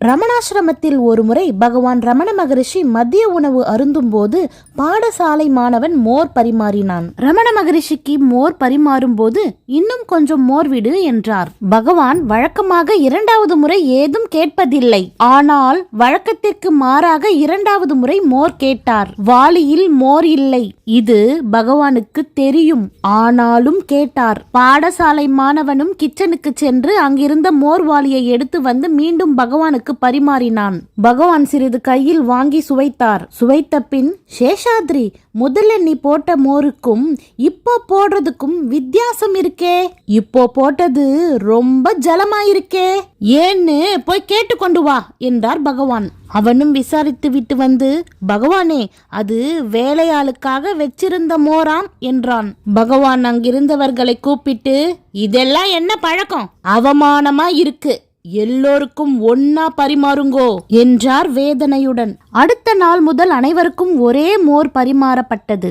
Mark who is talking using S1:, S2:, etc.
S1: ரமணாசிரமத்தில் ஒருமுறை பகவான் ரமண மகரிஷி மதிய உணவு அருந்தும் போது பாடசாலை மாணவன் மோர் பரிமாறினான். ரமண மகரிஷிக்கு மோர் பரிமாறும் போது இன்னும் கொஞ்சம் மோர் விடு என்றார். பகவான் வழக்கமாக இரண்டாவது முறை ஏதும் கேட்பதில்லை. ஆனால் வழக்கத்திற்கு மாறாக இரண்டாவது முறை மோர் கேட்டார். வாளியில் மோர் இல்லை. இது பகவானுக்கு தெரியும். ஆனாலும் கேட்டார். பாடசாலை மாணவனும் கிச்சனுக்கு சென்று அங்கிருந்த மோர் வாளியை எடுத்து வந்து மீண்டும் பகவானுக்கு பரிமாறினான். பகவான் சிறிது கையில் வாங்கி சுவைத்தார். சுவைத்த பின், சேஷாத்ரி, முதல்ல நீ போட்ட மோருக்கும் இப்போ போடுறதுக்கும் வித்தியாசம் இருக்கே. இப்போ போட்டது ரொம்ப ஜலமாயிருக்கே, ஏன்னு போய் கேட்டு கொண்டு வா என்றார் பகவான். அவனும் விசாரித்து விட்டு வந்து, பகவானே, அது வேலையாளுக்காக வச்சிருந்த மோராம் என்றான். பகவான் அங்கிருந்தவர்களை கூப்பிட்டு, இதெல்லாம் என்ன பழக்கம்? அவமானமா இருக்கு. எல்லோருக்கும் ஒன்னா பரிமாறுங்கோ என்றார் வேதனையுடன். அடுத்த நாள் முதல் அனைவருக்கும் ஒரே மோர் பரிமாறப்பட்டது.